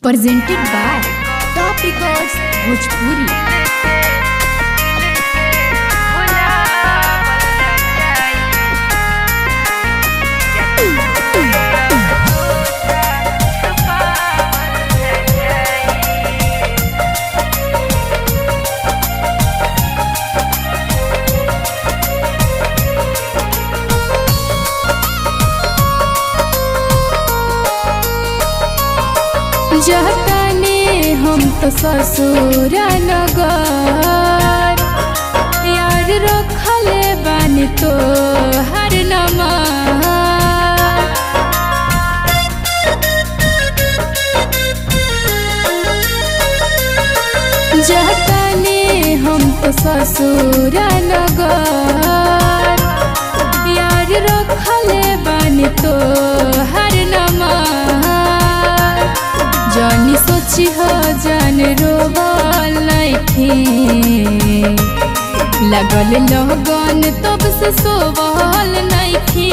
presented by Top Records Bhojpuri। जहताने हम तो ससुर नगर यार रखले बानी तो हर नमर जहताने हम तो ससुर नगर यार रखले बानी तो हर नमर जानी सोची हो जान रोबल नइखे लगल लगन तब से सोबल नइखे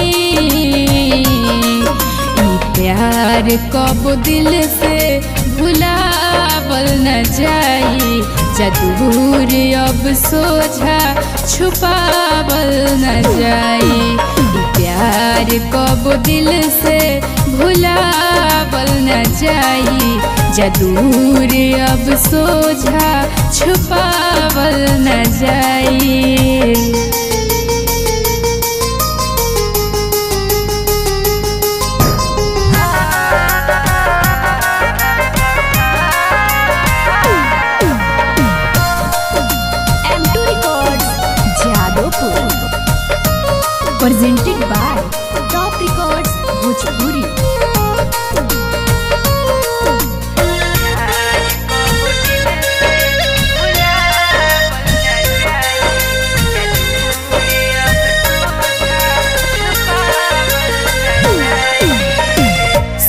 ई प्यार कब दिल से भुलावल न जाई जदूर अब सोझा छुपावल न जाई ई प्यार कब दिल से भुलावल न जाई जदूर अब सोझा छुपावल न जाई। M2 Records Jadavpur, presented by Top Records Bhojpuri।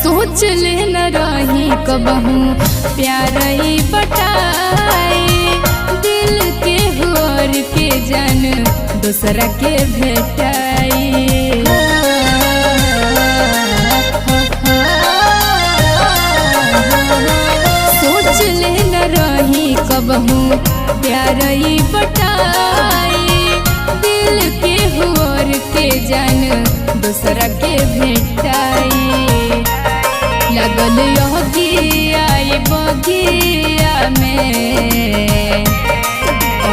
सोच ले न रही कबहू प्यार बटाई दिल के हुर के जन दूसरा के भेटाई सोच ले न रही कबहू प्यार बटाई दिल के हुर के जन दूसरा के भेटाई लगल योगिया बगिया में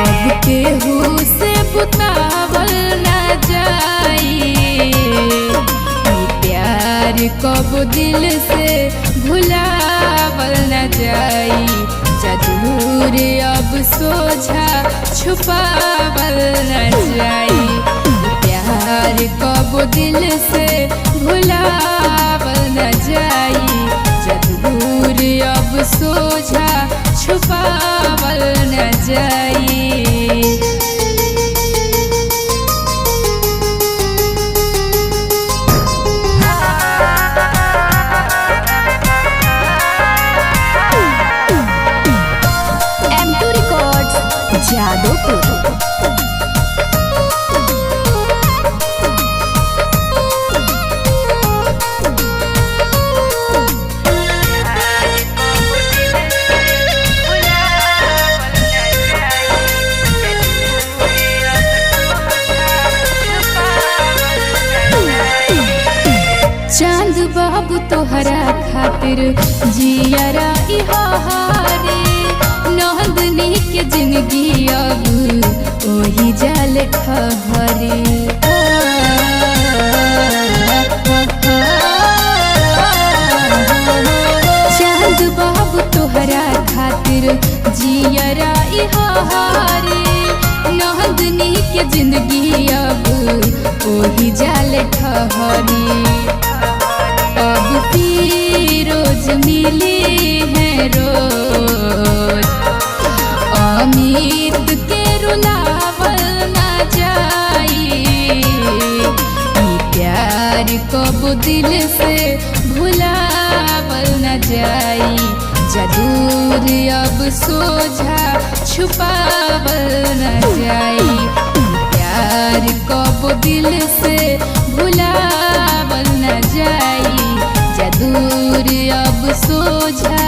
अब केहू से बुतावल न जाई ई प्यार कब दिल से भुलावल न जाई जदूर अब सोझा छुपावल न जाई ई प्यार कब दिल से भुलावल न जाई जदूर अब सोझा छुपावल न जाई। M2 Records Jadavpur। चांद बाबू तोहरा खातिर जियरा इहारे नंदनी के जिंदगी अब ओही जाल ठहरे चांद बाबू तोहरा खातिर जियरा इहारे नंदनी के जिंदगी अब ओही जाल ठहरे अब रोज मिली है रोज अमित के रुलावल न जाई ई प्यार कब दिल से भुलावल न जाई जदूर अब सोझा छुपावल न जाई ई प्यार कब दिल से भुलावल न जाई जदूर अब सोझा